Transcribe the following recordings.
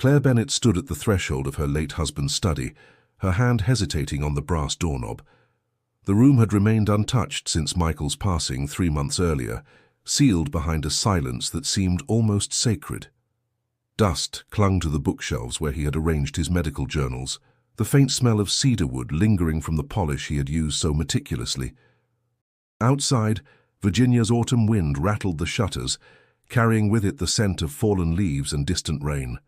Claire Bennet stood at the threshold of her late husband's study, her hand hesitating on the brass doorknob. The room had remained untouched since Michael's passing 3 months earlier, sealed behind a silence that seemed almost sacred. Dust clung to the bookshelves where he had arranged his medical journals, the faint smell of cedarwood lingering from the polish he had used so meticulously. Outside, Virginia's autumn wind rattled the shutters, carrying with it the scent of fallen leaves and distant rain.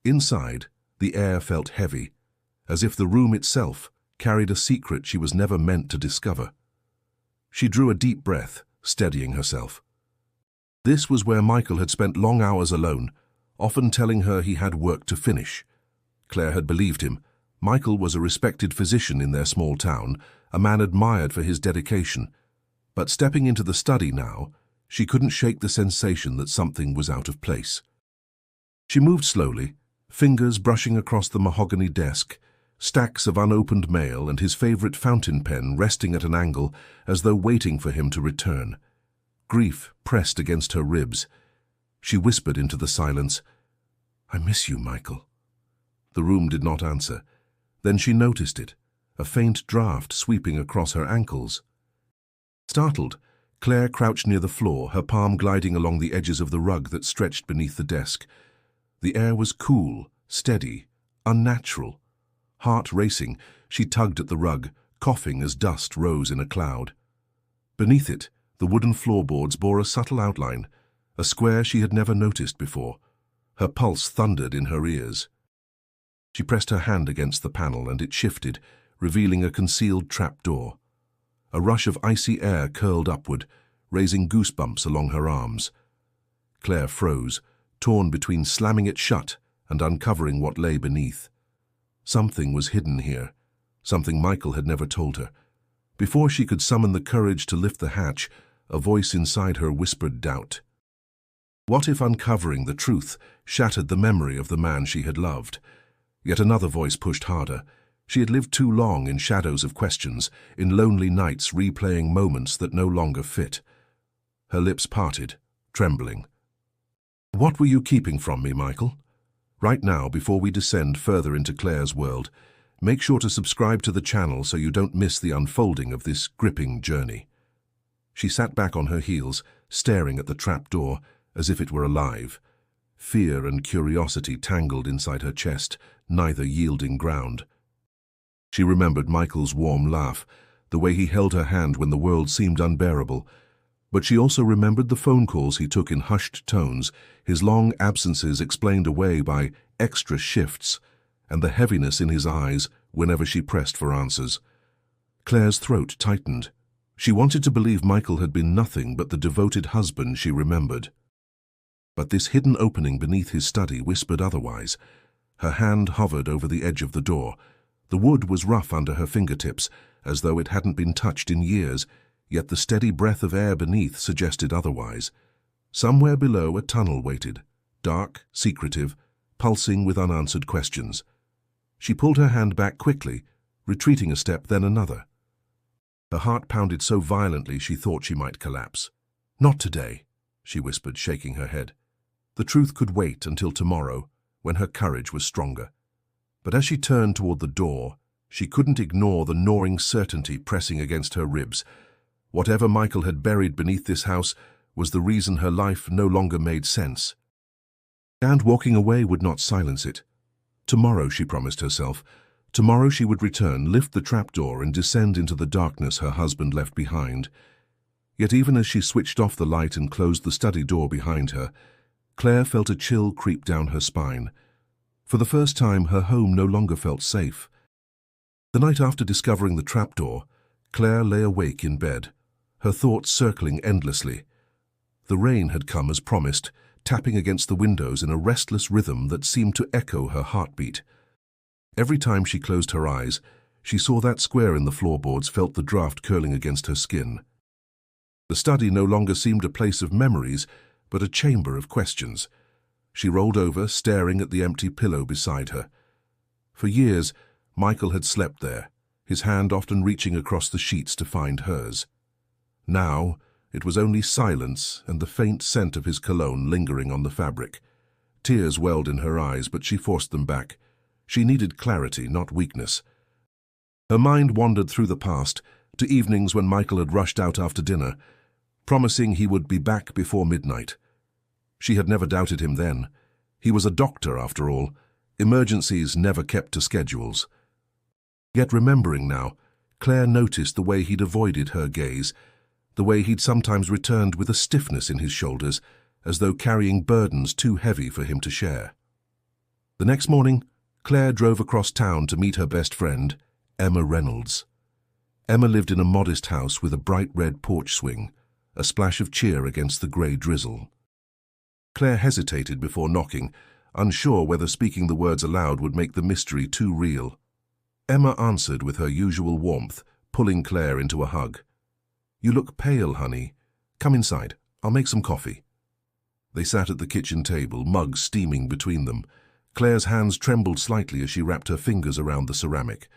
Inside, the air felt heavy, as if the room itself carried a secret she was never meant to discover. She drew a deep breath, steadying herself. This was where Michael had spent long hours alone, often telling her he had work to finish. Claire had believed him. Michael was a respected physician in their small town, a man admired for his dedication. But stepping into the study now, she couldn't shake the sensation that something was out of place. She moved slowly, fingers brushing across the mahogany desk, stacks of unopened mail and his favorite fountain pen resting at an angle as though waiting for him to return. Grief pressed against her ribs. She whispered into the silence, "I miss you, Michael." The room did not answer. Then she noticed it, a faint draft sweeping across her ankles. Startled, Claire crouched near the floor, her palm gliding along the edges of the rug that stretched beneath the desk. The air was cool, steady, unnatural. Heart racing, she tugged at the rug, coughing as dust rose in a cloud. Beneath it, the wooden floorboards bore a subtle outline, a square she had never noticed before. Her pulse thundered in her ears. She pressed her hand against the panel and it shifted, revealing a concealed trapdoor. A rush of icy air curled upward, raising goosebumps along her arms. Claire froze, torn between slamming it shut and uncovering what lay beneath. Something was hidden here, something Michael had never told her. Before she could summon the courage to lift the hatch, a voice inside her whispered doubt. What if uncovering the truth shattered the memory of the man she had loved? Yet another voice pushed harder. She had lived too long in shadows of questions, in lonely nights replaying moments that no longer fit. Her lips parted, trembling. "What were you keeping from me, Michael?" Right now, before we descend further into Claire's world, make sure to subscribe to the channel so you don't miss the unfolding of this gripping journey. She sat back on her heels, staring at the trapdoor, as if it were alive. Fear and curiosity tangled inside her chest, neither yielding ground. She remembered Michael's warm laugh, the way he held her hand when the world seemed unbearable. But she also remembered the phone calls he took in hushed tones, his long absences explained away by extra shifts, and the heaviness in his eyes whenever she pressed for answers. Claire's throat tightened. She wanted to believe Michael had been nothing but the devoted husband she remembered. But this hidden opening beneath his study whispered otherwise. Her hand hovered over the edge of the door. The wood was rough under her fingertips, as though it hadn't been touched in years, yet the steady breath of air beneath suggested otherwise. Somewhere below a tunnel waited, dark, secretive, pulsing with unanswered questions. She pulled her hand back quickly, retreating a step, then another. Her heart pounded so violently she thought she might collapse. "Not today," she whispered, shaking her head. The truth could wait until tomorrow, when her courage was stronger. But as she turned toward the door, she couldn't ignore the gnawing certainty pressing against her ribs. Whatever Michael had buried beneath this house was the reason her life no longer made sense. And walking away would not silence it. Tomorrow, she promised herself, tomorrow she would return, lift the trapdoor and descend into the darkness her husband left behind. Yet even as she switched off the light and closed the study door behind her, Claire felt a chill creep down her spine. For the first time, her home no longer felt safe. The night after discovering the trapdoor, Claire lay awake in bed, her thoughts circling endlessly. The rain had come as promised, tapping against the windows in a restless rhythm that seemed to echo her heartbeat. Every time she closed her eyes, she saw that square in the floorboards, felt the draft curling against her skin. The study no longer seemed a place of memories, but a chamber of questions. She rolled over, staring at the empty pillow beside her. For years, Michael had slept there, his hand often reaching across the sheets to find hers. Now, it was only silence and the faint scent of his cologne lingering on the fabric. Tears welled in her eyes, but she forced them back. She needed clarity, not weakness. Her mind wandered through the past, to evenings when Michael had rushed out after dinner, promising he would be back before midnight. She had never doubted him then. He was a doctor, after all. Emergencies never kept to schedules. Yet remembering now, Claire noticed the way he'd avoided her gaze, the way he'd sometimes returned with a stiffness in his shoulders, as though carrying burdens too heavy for him to share. The next morning, Claire drove across town to meet her best friend, Emma Reynolds. Emma lived in a modest house with a bright red porch swing, a splash of cheer against the grey drizzle. Claire hesitated before knocking, unsure whether speaking the words aloud would make the mystery too real. Emma answered with her usual warmth, pulling Claire into a hug. "You look pale, honey. Come inside. I'll make some coffee." They sat at the kitchen table, mugs steaming between them. Claire's hands trembled slightly as she wrapped her fingers around the ceramic.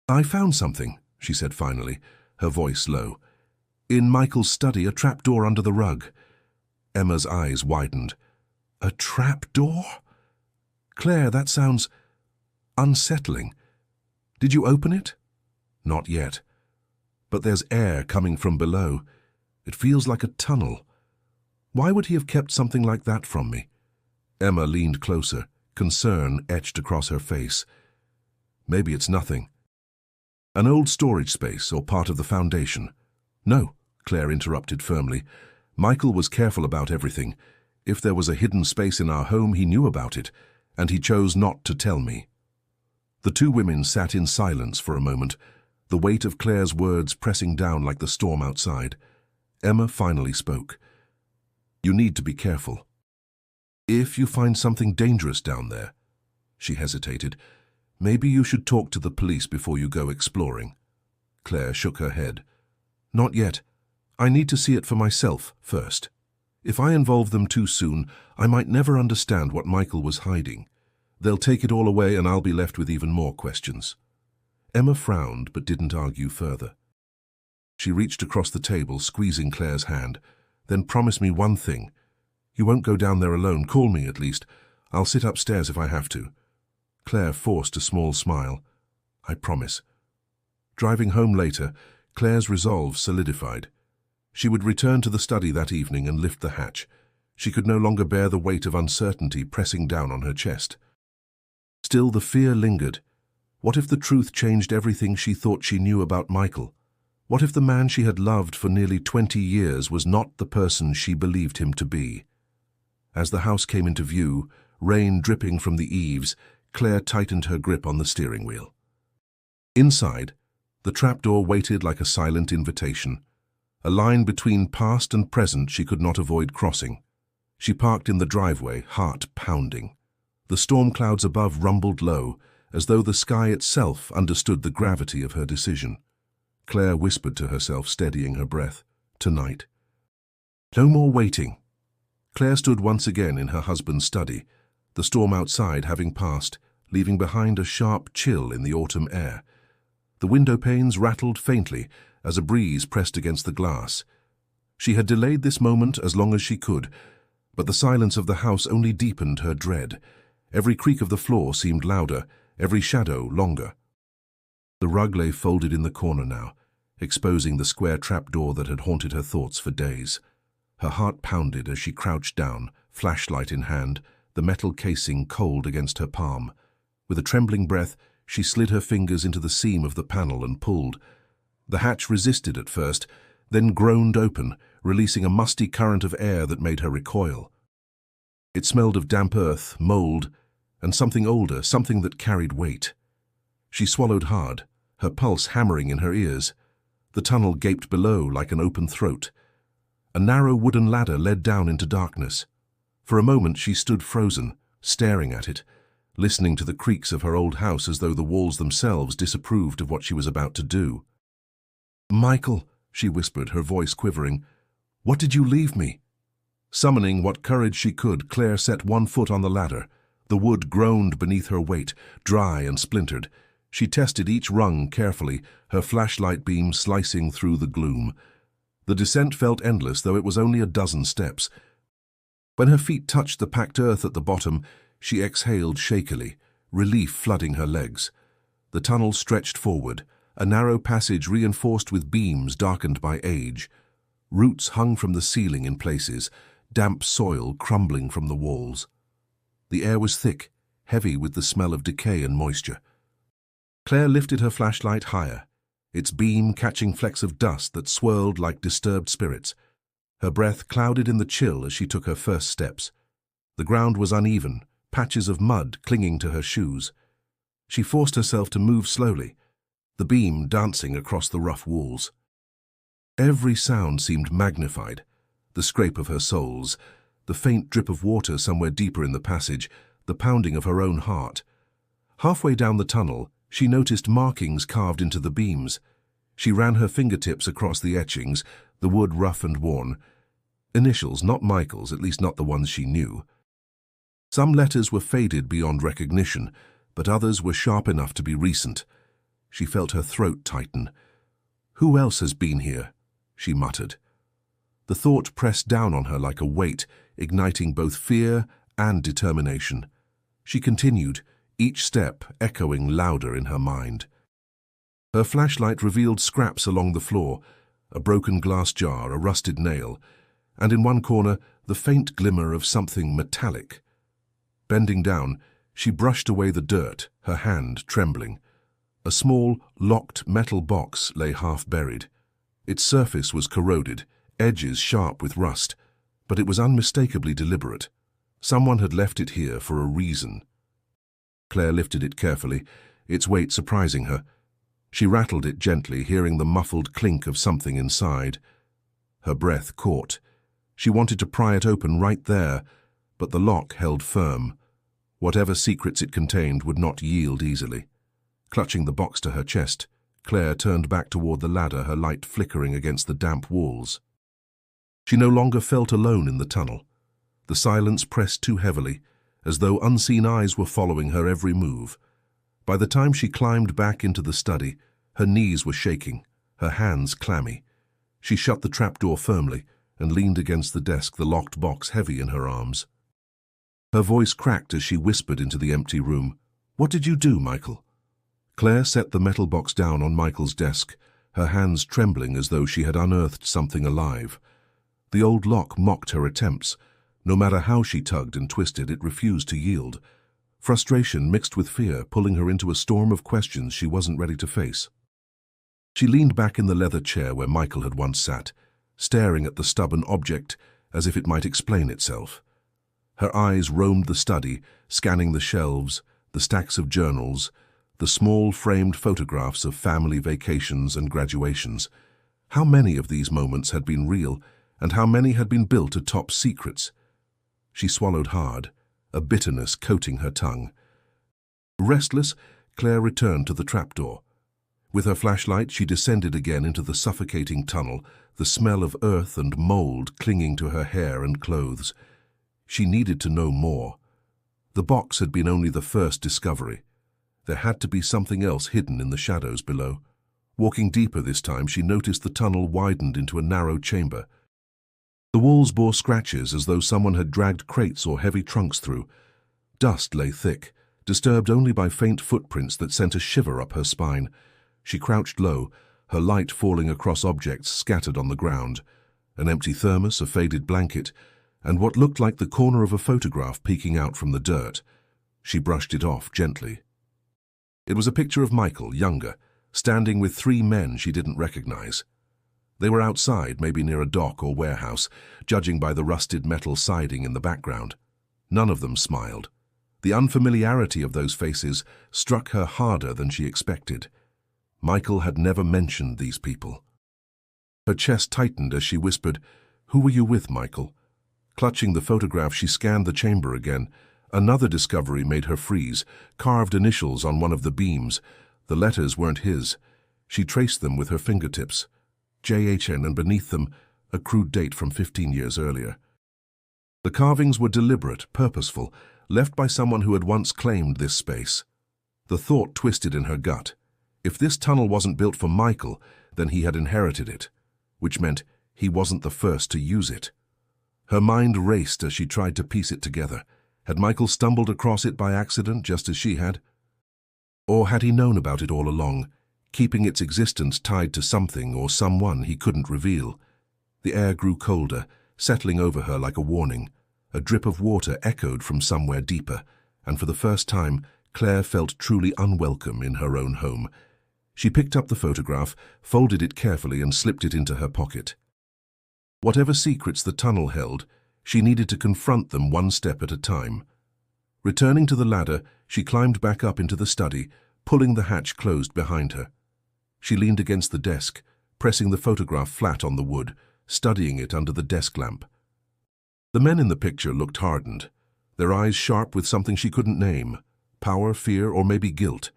"I found something," she said finally, her voice low. "In Michael's study, a trapdoor under the rug." Emma's eyes widened. "A trapdoor? Claire, that sounds unsettling. Did you open it?" "Not yet. But there's air coming from below. It feels like a tunnel. Why would he have kept something like that from me?" Emma leaned closer, concern etched across her face. "Maybe it's nothing. An old storage space or part of the foundation." "No," Claire interrupted firmly. "Michael was careful about everything. If there was a hidden space in our home, he knew about it, and he chose not to tell me." The two women sat in silence for a moment, the weight of Claire's words pressing down like the storm outside. Emma finally spoke. "You need to be careful. If you find something dangerous down there," she hesitated, "maybe you should talk to the police before you go exploring." Claire shook her head. "Not yet. I need to see it for myself first. If I involve them too soon, I might never understand what Michael was hiding. They'll take it all away and I'll be left with even more questions." Emma frowned but didn't argue further. She reached across the table, squeezing Claire's hand. "Then promise me one thing. You won't go down there alone. Call me, at least. I'll sit upstairs if I have to." Claire forced a small smile. "I promise." Driving home later, Claire's resolve solidified. She would return to the study that evening and lift the hatch. She could no longer bear the weight of uncertainty pressing down on her chest. Still, the fear lingered. What if the truth changed everything she thought she knew about Michael? What if the man she had loved for nearly 20 years was not the person she believed him to be? As the house came into view, rain dripping from the eaves, Claire tightened her grip on the steering wheel. Inside, the trapdoor waited like a silent invitation, a line between past and present she could not avoid crossing. She parked in the driveway, heart pounding. The storm clouds above rumbled low, as though the sky itself understood the gravity of her decision. Claire whispered to herself, steadying her breath. Tonight. No more waiting. Claire stood once again in her husband's study, the storm outside having passed, leaving behind a sharp chill in the autumn air. The window panes rattled faintly as a breeze pressed against the glass. She had delayed this moment as long as she could, but the silence of the house only deepened her dread. Every creak of the floor seemed louder, every shadow longer. The rug lay folded in the corner now, exposing the square trapdoor that had haunted her thoughts for days. Her heart pounded as she crouched down, flashlight in hand, the metal casing cold against her palm. With a trembling breath, she slid her fingers into the seam of the panel and pulled. The hatch resisted at first, then groaned open, releasing a musty current of air that made her recoil. It smelled of damp earth, mold, and something older, something that carried weight. She swallowed hard, her pulse hammering in her ears. The tunnel gaped below like an open throat. A narrow wooden ladder led down into darkness. For a moment she stood frozen, staring at it, listening to the creaks of her old house as though the walls themselves disapproved of what she was about to do. "Michael," she whispered, her voice quivering, "what did you leave me?" Summoning what courage she could, Claire set one foot on the ladder. The wood groaned beneath her weight, dry and splintered. She tested each rung carefully, her flashlight beam slicing through the gloom. The descent felt endless, though it was only a dozen steps. When her feet touched the packed earth at the bottom, she exhaled shakily, relief flooding her legs. The tunnel stretched forward, a narrow passage reinforced with beams darkened by age. Roots hung from the ceiling in places, damp soil crumbling from the walls. The air was thick, heavy with the smell of decay and moisture. Claire lifted her flashlight higher, its beam catching flecks of dust that swirled like disturbed spirits. Her breath clouded in the chill as she took her first steps. The ground was uneven, patches of mud clinging to her shoes. She forced herself to move slowly, the beam dancing across the rough walls. Every sound seemed magnified, the scrape of her soles, the faint drip of water somewhere deeper in the passage, the pounding of her own heart. Halfway down the tunnel, she noticed markings carved into the beams. She ran her fingertips across the etchings, the wood rough and worn. Initials, not Michael's, at least not the ones she knew. Some letters were faded beyond recognition, but others were sharp enough to be recent. She felt her throat tighten. "Who else has been here?" she muttered. The thought pressed down on her like a weight, igniting both fear and determination. She continued, each step echoing louder in her mind. Her flashlight revealed scraps along the floor, a broken glass jar, a rusted nail, and in one corner the faint glimmer of something metallic. Bending down, she brushed away the dirt, her hand trembling. A small, locked metal box lay half buried. Its surface was corroded, edges sharp with rust, but it was unmistakably deliberate. Someone had left it here for a reason. Claire lifted it carefully, its weight surprising her. She rattled it gently, hearing the muffled clink of something inside. Her breath caught. She wanted to pry it open right there, but the lock held firm. Whatever secrets it contained would not yield easily. Clutching the box to her chest, Claire turned back toward the ladder, her light flickering against the damp walls. She no longer felt alone in the tunnel. The silence pressed too heavily, as though unseen eyes were following her every move. By the time she climbed back into the study, her knees were shaking, her hands clammy. She shut the trapdoor firmly and leaned against the desk, the locked box heavy in her arms. Her voice cracked as she whispered into the empty room. "What did you do, Michael?" Claire set the metal box down on Michael's desk, her hands trembling as though she had unearthed something alive. The old lock mocked her attempts. No matter how she tugged and twisted, it refused to yield. Frustration mixed with fear, pulling her into a storm of questions she wasn't ready to face. She leaned back in the leather chair where Michael had once sat, staring at the stubborn object as if it might explain itself. Her eyes roamed the study, scanning the shelves, the stacks of journals, the small framed photographs of family vacations and graduations. How many of these moments had been real, and how many had been built atop secrets? She swallowed hard, a bitterness coating her tongue. Restless, Claire returned to the trapdoor. With her flashlight, she descended again into the suffocating tunnel, the smell of earth and mold clinging to her hair and clothes. She needed to know more. The box had been only the first discovery. There had to be something else hidden in the shadows below. Walking deeper this time, she noticed the tunnel widened into a narrow chamber. The walls bore scratches as though someone had dragged crates or heavy trunks through. Dust lay thick, disturbed only by faint footprints that sent a shiver up her spine. She crouched low, her light falling across objects scattered on the ground. An empty thermos, a faded blanket, and what looked like the corner of a photograph peeking out from the dirt. She brushed it off gently. It was a picture of Michael, younger, standing with three men she didn't recognize. They were outside, maybe near a dock or warehouse, judging by the rusted metal siding in the background. None of them smiled. The unfamiliarity of those faces struck her harder than she expected. Michael had never mentioned these people. Her chest tightened as she whispered, "Who were you with, Michael?" Clutching the photograph, she scanned the chamber again. Another discovery made her freeze, carved initials on one of the beams. The letters weren't his. She traced them with her fingertips. JHN, and beneath them, a crude date from 15 years earlier. The carvings were deliberate, purposeful, left by someone who had once claimed this space. The thought twisted in her gut. If this tunnel wasn't built for Michael, then he had inherited it, which meant he wasn't the first to use it. Her mind raced as she tried to piece it together. Had Michael stumbled across it by accident, just as she had? Or had he known about it all along, keeping its existence tied to something or someone he couldn't reveal? The air grew colder, settling over her like a warning. A drip of water echoed from somewhere deeper, and for the first time, Claire felt truly unwelcome in her own home. She picked up the photograph, folded it carefully, and slipped it into her pocket. Whatever secrets the tunnel held, she needed to confront them one step at a time. Returning to the ladder, she climbed back up into the study, pulling the hatch closed behind her. She leaned against the desk, pressing the photograph flat on the wood, studying it under the desk lamp. The men in the picture looked hardened, their eyes sharp with something she couldn't name: power, fear, or maybe guilt.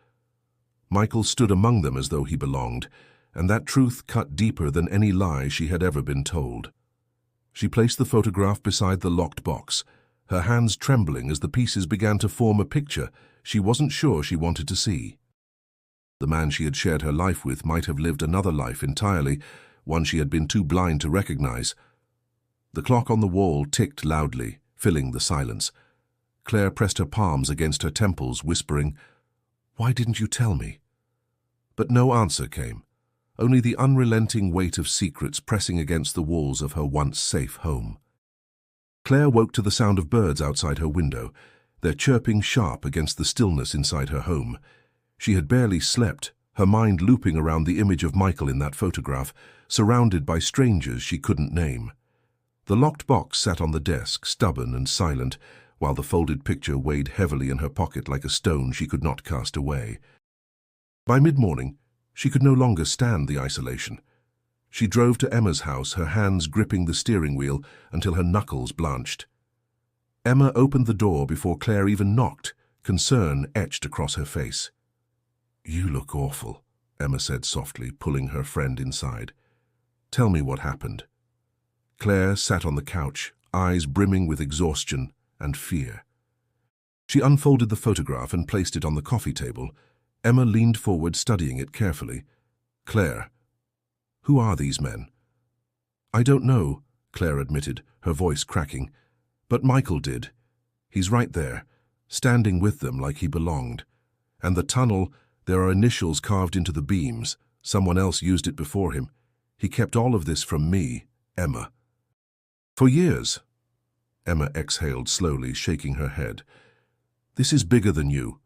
Michael stood among them as though he belonged, and that truth cut deeper than any lie she had ever been told. She placed the photograph beside the locked box, her hands trembling as the pieces began to form a picture she wasn't sure she wanted to see. The man she had shared her life with might have lived another life entirely, one she had been too blind to recognize. The clock on the wall ticked loudly, filling the silence. Claire pressed her palms against her temples, whispering, "Why didn't you tell me?" But no answer came, only the unrelenting weight of secrets pressing against the walls of her once safe home. Claire woke to the sound of birds outside her window, their chirping sharp against the stillness inside her home. She had barely slept, her mind looping around the image of Michael in that photograph, surrounded by strangers she couldn't name. The locked box sat on the desk, stubborn and silent, while the folded picture weighed heavily in her pocket like a stone she could not cast away. By mid-morning, she could no longer stand the isolation. She drove to Emma's house, her hands gripping the steering wheel until her knuckles blanched. Emma opened the door before Claire even knocked, concern etched across her face. "You look awful," Emma said softly, pulling her friend inside. "Tell me what happened." Claire sat on the couch, eyes brimming with exhaustion and fear. She unfolded the photograph and placed it on the coffee table. Emma leaned forward, studying it carefully. "Claire, who are these men?" "I don't know," Claire admitted, her voice cracking. "But Michael did. He's right there, standing with them like he belonged. And the tunnel, there are initials carved into the beams. Someone else used it before him. He kept all of this from me, Emma. For years." Emma exhaled slowly, shaking her head. "This is bigger than you.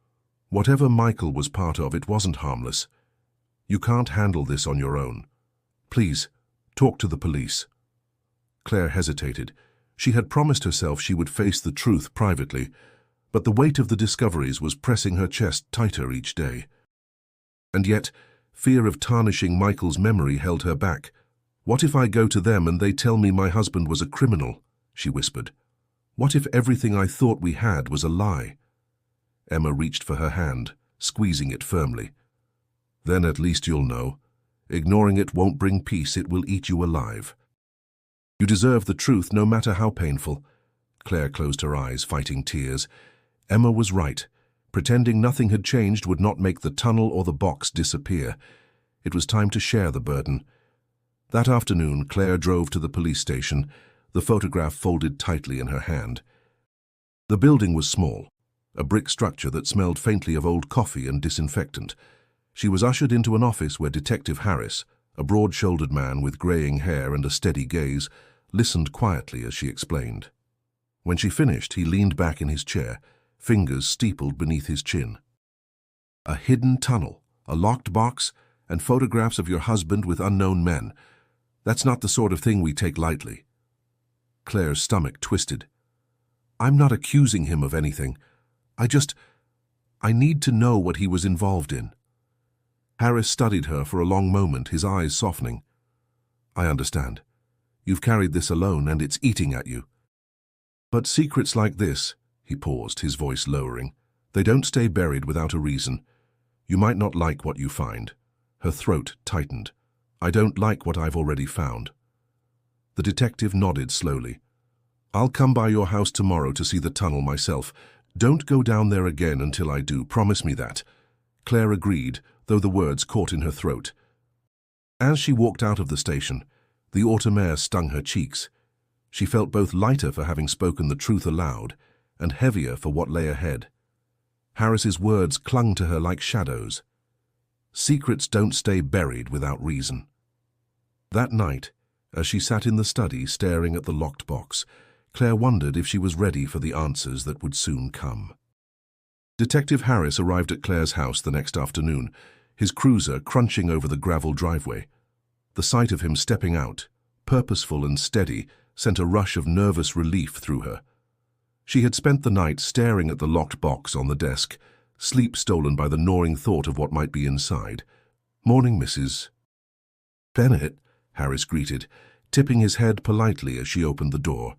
Whatever Michael was part of, it wasn't harmless. You can't handle this on your own. Please, talk to the police." Claire hesitated. She had promised herself she would face the truth privately, but the weight of the discoveries was pressing her chest tighter each day. And yet, fear of tarnishing Michael's memory held her back. "What if I go to them and they tell me my husband was a criminal?" she whispered. "What if everything I thought we had was a lie?" Emma reached for her hand, squeezing it firmly. "Then at least you'll know. Ignoring it won't bring peace, it will eat you alive. You deserve the truth, no matter how painful." Claire closed her eyes, fighting tears. Emma was right. Pretending nothing had changed would not make the tunnel or the box disappear. It was time to share the burden. That afternoon, Claire drove to the police station, the photograph folded tightly in her hand. The building was small, a brick structure that smelled faintly of old coffee and disinfectant. She was ushered into an office where Detective Harris, a broad-shouldered man with graying hair and a steady gaze, listened quietly as she explained. When she finished, he leaned back in his chair, fingers steepled beneath his chin. "A hidden tunnel, a locked box, and photographs of your husband with unknown men. That's not the sort of thing we take lightly." Claire's stomach twisted. "I'm not accusing him of anything. I need to know what he was involved in." Harris studied her for a long moment, his eyes softening. "I understand. You've carried this alone and it's eating at you. But secrets like this," he paused, his voice lowering, "they don't stay buried without a reason. You might not like what you find." Her throat tightened. "I don't like what I've already found." The detective nodded slowly. "I'll come by your house tomorrow to see the tunnel myself. Don't go down there again until I do, promise me that." Claire agreed, though the words caught in her throat. As she walked out of the station, the autumn air stung her cheeks. She felt both lighter for having spoken the truth aloud and heavier for what lay ahead. Harris's words clung to her like shadows. Secrets don't stay buried without reason. That night, as she sat in the study staring at the locked box, Claire wondered if she was ready for the answers that would soon come. Detective Harris arrived at Claire's house the next afternoon, his cruiser crunching over the gravel driveway. The sight of him stepping out, purposeful and steady, sent a rush of nervous relief through her. She had spent the night staring at the locked box on the desk, sleep stolen by the gnawing thought of what might be inside. "Morning, Mrs. Bennett," Harris greeted, tipping his head politely as she opened the door.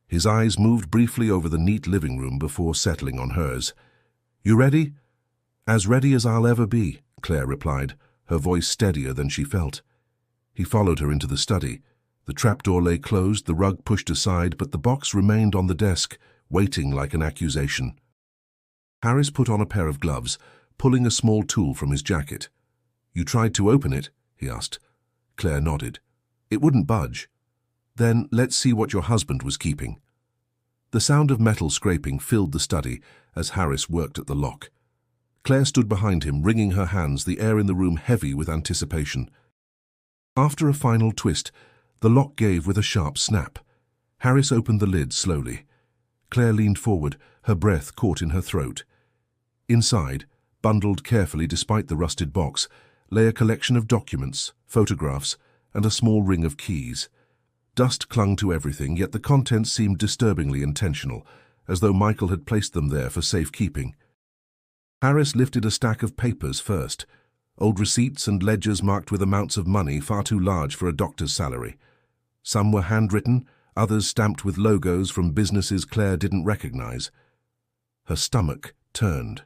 His eyes moved briefly over the neat living room before settling on hers. "You ready?" "As ready as I'll ever be," Claire replied, her voice steadier than she felt. He followed her into the study. The trapdoor lay closed, the rug pushed aside, but the box remained on the desk, waiting like an accusation. Harris put on a pair of gloves, pulling a small tool from his jacket. "You tried to open it?" he asked. Claire nodded. "It wouldn't budge." "Then let's see what your husband was keeping." The sound of metal scraping filled the study as Harris worked at the lock. Claire stood behind him, wringing her hands, the air in the room heavy with anticipation. After a final twist, the lock gave with a sharp snap. Harris opened the lid slowly. Claire leaned forward, her breath caught in her throat. Inside, bundled carefully despite the rusted box, lay a collection of documents, photographs, and a small ring of keys. Dust clung to everything, yet the contents seemed disturbingly intentional, as though Michael had placed them there for safekeeping. Harris lifted a stack of papers first, old receipts and ledgers marked with amounts of money far too large for a doctor's salary. Some were handwritten, others stamped with logos from businesses Claire didn't recognize. Her stomach turned.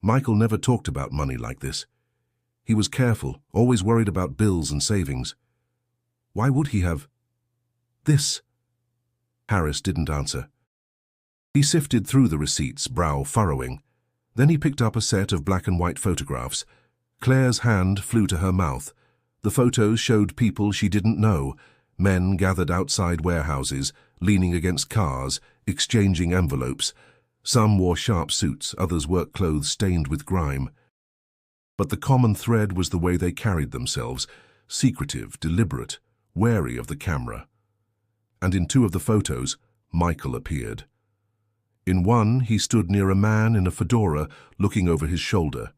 Michael never talked about money like this. He was careful, always worried about bills and savings. Why would he have this? Harris didn't answer. He sifted through the receipts, brow furrowing. Then he picked up a set of black and white photographs. Claire's hand flew to her mouth. The photos showed people she didn't know, men gathered outside warehouses, leaning against cars, exchanging envelopes. Some wore sharp suits, others work clothes stained with grime. But the common thread was the way they carried themselves, secretive, deliberate, wary of the camera. And in two of the photos, Michael appeared. In one, he stood near a man in a fedora, looking over his shoulder.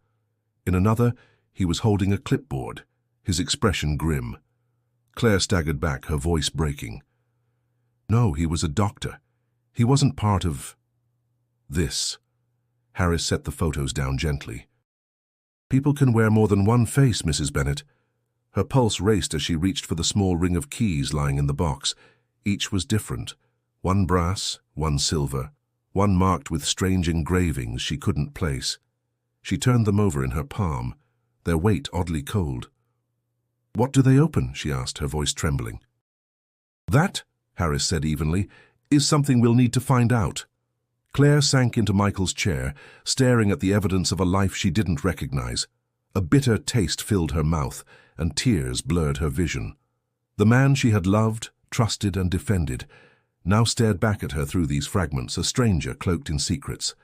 In another, he was holding a clipboard, his expression grim. Claire staggered back, her voice breaking. No, he was a doctor. He wasn't part of this. Harris set the photos down gently. People can wear more than one face, Mrs. Bennett. Her pulse raced as she reached for the small ring of keys lying in the box. Each was different. One brass, one silver, one marked with strange engravings she couldn't place. She turned them over in her palm, their weight oddly cold. "What do they open?" she asked, her voice trembling. "That," Harris said evenly, "is something we'll need to find out." Claire sank into Michael's chair, staring at the evidence of a life she didn't recognize. A bitter taste filled her mouth, and tears blurred her vision. The man she had loved, trusted, and defended now stared back at her through these fragments, a stranger cloaked in secrets.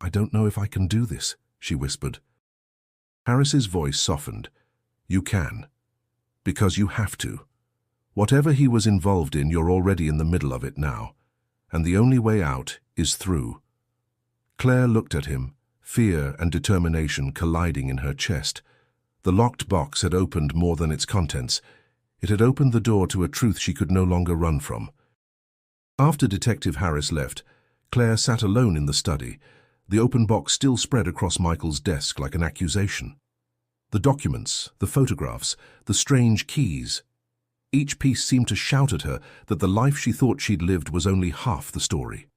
"I don't know if I can do this," she whispered. Harris's voice softened. "You can. Because you have to. Whatever he was involved in, you're already in the middle of it now. And the only way out is through." Claire looked at him, fear and determination colliding in her chest. The locked box had opened more than its contents. It had opened the door to a truth she could no longer run from. After Detective Harris left, Claire sat alone in the study, the open box still spread across Michael's desk like an accusation. The documents, the photographs, the strange keys. Each piece seemed to shout at her that the life she thought she'd lived was only half the story.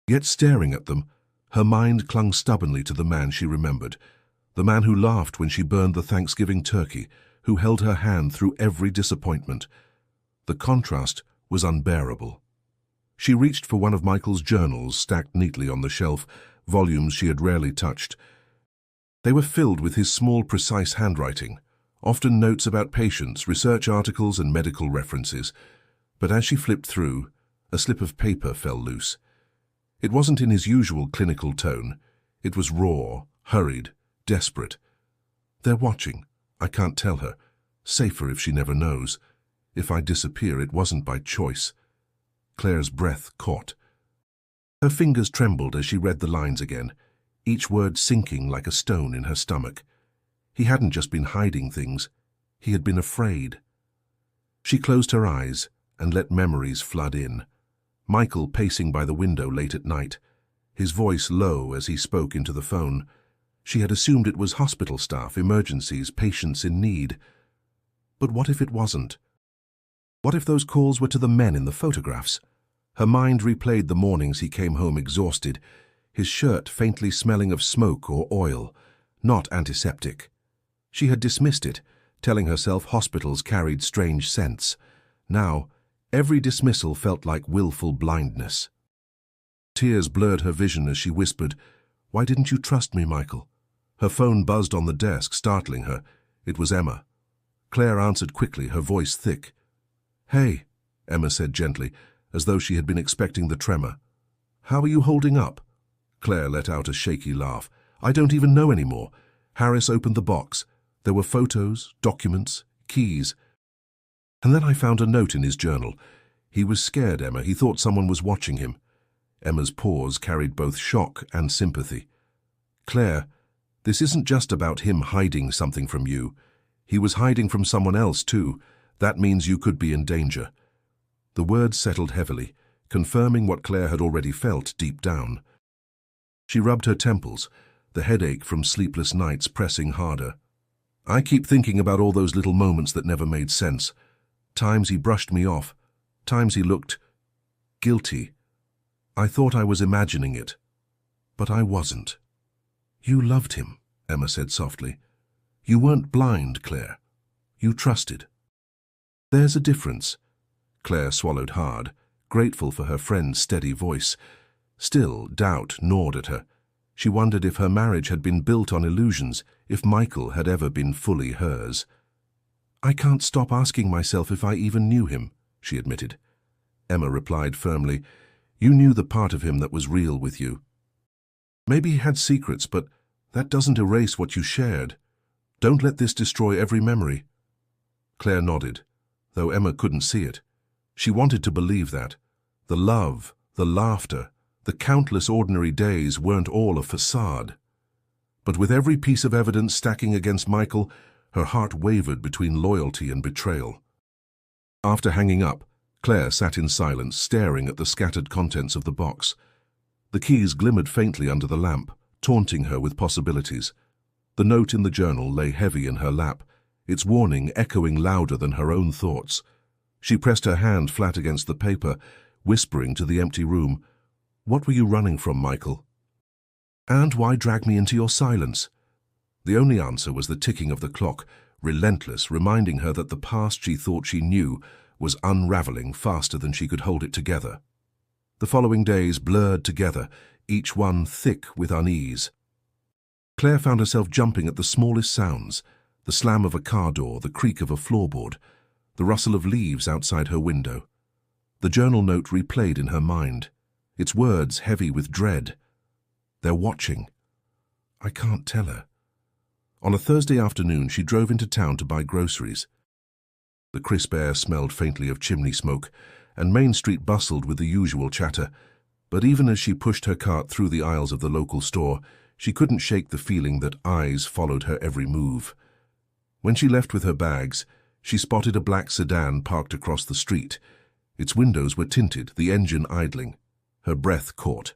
Yet staring at them, her mind clung stubbornly to the man she remembered, the man who laughed when she burned the Thanksgiving turkey, who held her hand through every disappointment. The contrast was unbearable. She reached for one of Michael's journals stacked neatly on the shelf, volumes she had rarely touched. They were filled with his small, precise handwriting, often notes about patients, research articles, and medical references. But as she flipped through, a slip of paper fell loose. It wasn't in his usual clinical tone. It was raw, hurried, desperate. "They're watching. I can't tell her. Safer if she never knows. If I disappear, it wasn't by choice." Claire's breath caught. Her fingers trembled as she read the lines again, each word sinking like a stone in her stomach. He hadn't just been hiding things. He had been afraid. She closed her eyes and let memories flood in. Michael pacing by the window late at night, his voice low as he spoke into the phone. She had assumed it was hospital staff, emergencies, patients in need. But what if it wasn't? What if those calls were to the men in the photographs? Her mind replayed the mornings he came home exhausted, his shirt faintly smelling of smoke or oil, not antiseptic. She had dismissed it, telling herself hospitals carried strange scents. Now, every dismissal felt like willful blindness. Tears blurred her vision as she whispered, "Why didn't you trust me, Michael?" Her phone buzzed on the desk, startling her. It was Emma. Claire answered quickly, her voice thick. "Hey," Emma said gently, as though she had been expecting the tremor. "How are you holding up?" Claire let out a shaky laugh. "I don't even know anymore." Harris opened the box. There were photos, documents, keys. And then I found a note in his journal. He was scared, Emma. He thought someone was watching him. Emma's pause carried both shock and sympathy. "Claire, this isn't just about him hiding something from you. He was hiding from someone else, too. That means you could be in danger." The words settled heavily, confirming what Claire had already felt deep down. She rubbed her temples, the headache from sleepless nights pressing harder. "I keep thinking about all those little moments that never made sense. Times he brushed me off. Times he looked guilty. I thought I was imagining it. But I wasn't." "You loved him," Emma said softly. "You weren't blind, Claire. You trusted." "There's a difference." Claire swallowed hard, grateful for her friend's steady voice. Still, doubt gnawed at her. She wondered if her marriage had been built on illusions, if Michael had ever been fully hers. "I can't stop asking myself if I even knew him," she admitted. Emma replied firmly, "You knew the part of him that was real with you. Maybe he had secrets, but that doesn't erase what you shared. Don't let this destroy every memory." Claire nodded, though Emma couldn't see it. She wanted to believe that. The love, the laughter, the countless ordinary days weren't all a facade. But with every piece of evidence stacking against Michael, her heart wavered between loyalty and betrayal. After hanging up, Claire sat in silence, staring at the scattered contents of the box. The keys glimmered faintly under the lamp, taunting her with possibilities. The note in the journal lay heavy in her lap, its warning echoing louder than her own thoughts. She pressed her hand flat against the paper, whispering to the empty room, "What were you running from, Michael? And why drag me into your silence?" The only answer was the ticking of the clock, relentless, reminding her that the past she thought she knew was unraveling faster than she could hold it together. The following days blurred together, each one thick with unease. Claire found herself jumping at the smallest sounds, the slam of a car door, the creak of a floorboard, the rustle of leaves outside her window. The journal note replayed in her mind, its words heavy with dread. "They're watching. I can't tell her." On a Thursday afternoon, she drove into town to buy groceries. The crisp air smelled faintly of chimney smoke, and Main Street bustled with the usual chatter. But even as she pushed her cart through the aisles of the local store, she couldn't shake the feeling that eyes followed her every move. When she left with her bags, she spotted a black sedan parked across the street. Its windows were tinted, the engine idling. Her breath caught.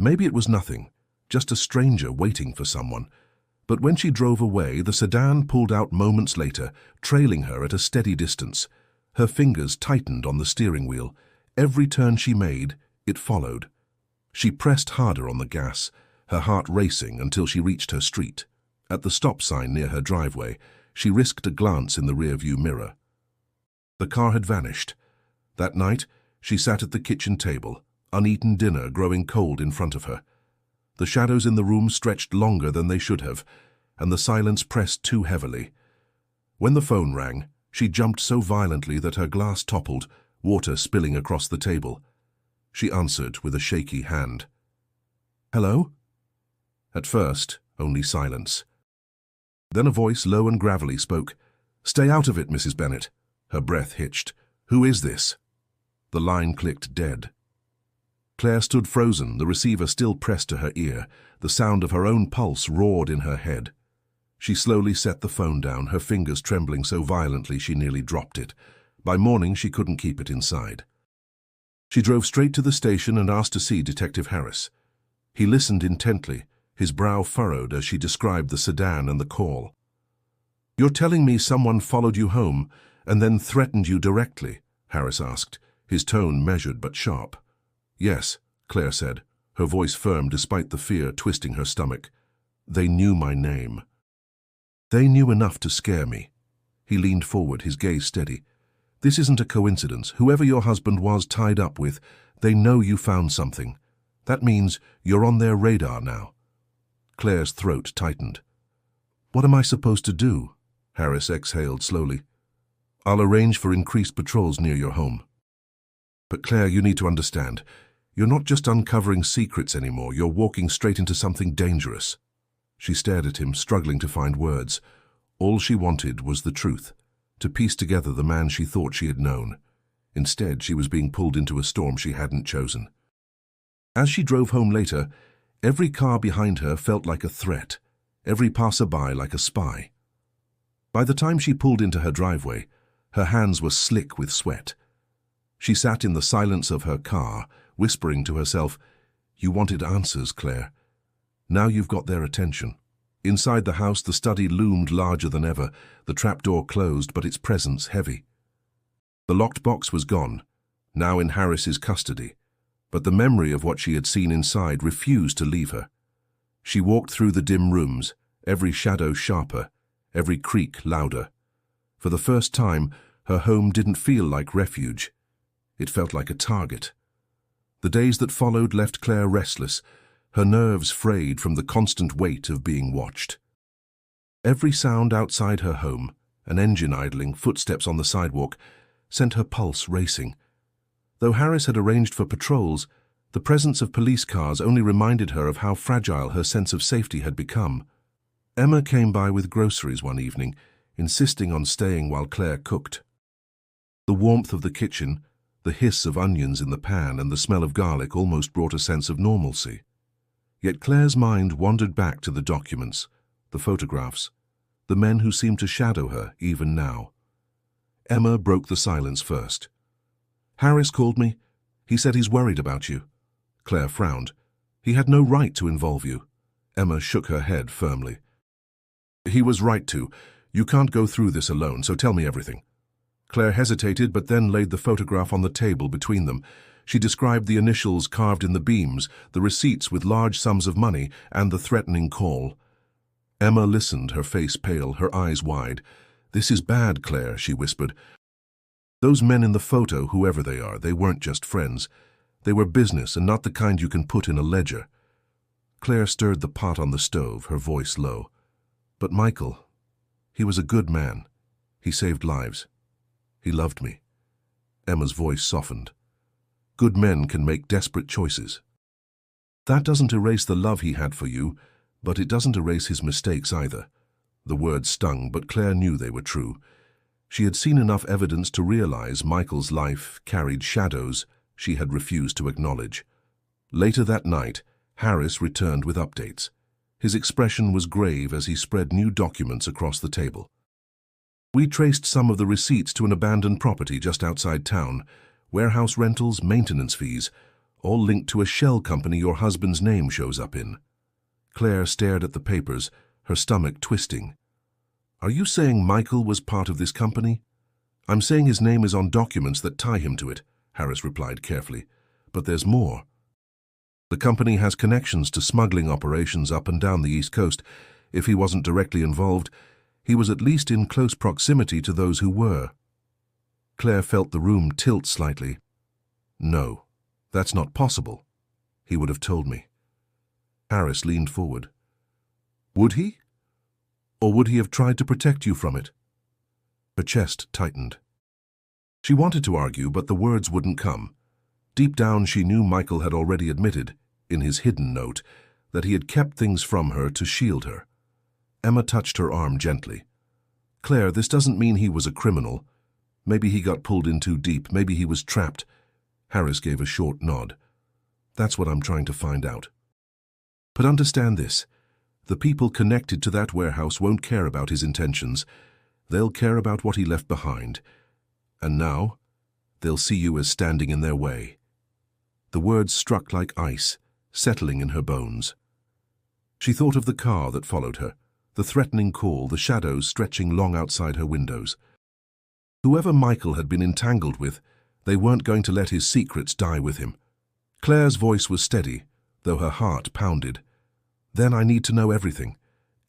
Maybe it was nothing, just a stranger waiting for someone. But when she drove away, the sedan pulled out moments later, trailing her at a steady distance. Her fingers tightened on the steering wheel. Every turn she made, it followed. She pressed harder on the gas, her heart racing until she reached her street. At the stop sign near her driveway, she risked a glance in the rearview mirror. The car had vanished. That night, she sat at the kitchen table, uneaten dinner growing cold in front of her. The shadows in the room stretched longer than they should have, and the silence pressed too heavily. When the phone rang, she jumped so violently that her glass toppled, water spilling across the table. She answered with a shaky hand. "Hello?" At first, only silence. Then a voice, low and gravelly, spoke. "Stay out of it, Mrs. Bennet." Her breath hitched. "Who is this?" The line clicked dead. Claire stood frozen, the receiver still pressed to her ear. The sound of her own pulse roared in her head. She slowly set the phone down, her fingers trembling so violently she nearly dropped it. By morning, she couldn't keep it inside. She drove straight to the station and asked to see Detective Harris. He listened intently, his brow furrowed as she described the sedan and the call. "You're telling me someone followed you home and then threatened you directly?" Harris asked, his tone measured but sharp. "Yes," Claire said, her voice firm despite the fear twisting her stomach. "They knew my name. They knew enough to scare me." He leaned forward, his gaze steady. "This isn't a coincidence. Whoever your husband was tied up with, they know you found something. That means you're on their radar now." Claire's throat tightened. "What am I supposed to do?" Harris exhaled slowly. "I'll arrange for increased patrols near your home. But Claire, you need to understand. You're not just uncovering secrets anymore. You're walking straight into something dangerous." She stared at him, struggling to find words. All she wanted was the truth, to piece together the man she thought she had known. Instead, she was being pulled into a storm she hadn't chosen. As she drove home later, every car behind her felt like a threat, every passerby like a spy. By the time she pulled into her driveway, her hands were slick with sweat. She sat in the silence of her car, whispering to herself, "You wanted answers, Claire. Now you've got their attention." Inside the house, the study loomed larger than ever, the trapdoor closed, but its presence heavy. The locked box was gone, now in Harris's custody, but the memory of what she had seen inside refused to leave her. She walked through the dim rooms, every shadow sharper, every creak louder. For the first time, her home didn't feel like refuge. It felt like a target. The days that followed left Claire restless, her nerves frayed from the constant weight of being watched. Every sound outside her home, an engine idling, footsteps on the sidewalk, sent her pulse racing. Though Harris had arranged for patrols, the presence of police cars only reminded her of how fragile her sense of safety had become. Emma came by with groceries one evening, insisting on staying while Claire cooked. The warmth of the kitchen, the hiss of onions in the pan, and the smell of garlic almost brought a sense of normalcy. Yet Claire's mind wandered back to the documents, the photographs, the men who seemed to shadow her even now. Emma broke the silence first. "Harris called me. He said he's worried about you." Claire frowned. "He had no right to involve you." Emma shook her head firmly. "He was right to. You can't go through this alone, so tell me everything." Claire hesitated, but then laid the photograph on the table between them. She described the initials carved in the beams, the receipts with large sums of money, and the threatening call. Emma listened, her face pale, her eyes wide. "This is bad, Claire," she whispered. "Those men in the photo, whoever they are, they weren't just friends. They were business, and not the kind you can put in a ledger." Claire stirred the pot on the stove, her voice low. "But Michael, he was a good man. He saved lives. He loved me." Emma's voice softened. "Good men can make desperate choices. That doesn't erase the love he had for you, but it doesn't erase his mistakes either." The words stung, but Claire knew they were true. She had seen enough evidence to realize Michael's life carried shadows she had refused to acknowledge. Later that night, Harris returned with updates. His expression was grave as he spread new documents across the table. "We traced some of the receipts to an abandoned property just outside town. Warehouse rentals, maintenance fees, all linked to a shell company your husband's name shows up in." Claire stared at the papers, her stomach twisting. "Are you saying Michael was part of this company?" "I'm saying his name is on documents that tie him to it," Harris replied carefully. "But there's more. The company has connections to smuggling operations up and down the East Coast. If he wasn't directly involved, he was at least in close proximity to those who were." Claire felt the room tilt slightly. "No, that's not possible. He would have told me." Harris leaned forward. "Would he? Or would he have tried to protect you from it?" Her chest tightened. She wanted to argue, but the words wouldn't come. Deep down, she knew Michael had already admitted, in his hidden note, that he had kept things from her to shield her. Emma touched her arm gently. "Claire, this doesn't mean he was a criminal. Maybe he got pulled in too deep. Maybe he was trapped." Harris gave a short nod. "That's what I'm trying to find out. But understand this. The people connected to that warehouse won't care about his intentions. They'll care about what he left behind. And now, they'll see you as standing in their way." The words struck like ice, settling in her bones. She thought of the car that followed her, the threatening call, the shadows stretching long outside her windows. Whoever Michael had been entangled with, they weren't going to let his secrets die with him. Claire's voice was steady, though her heart pounded. "Then I need to know everything.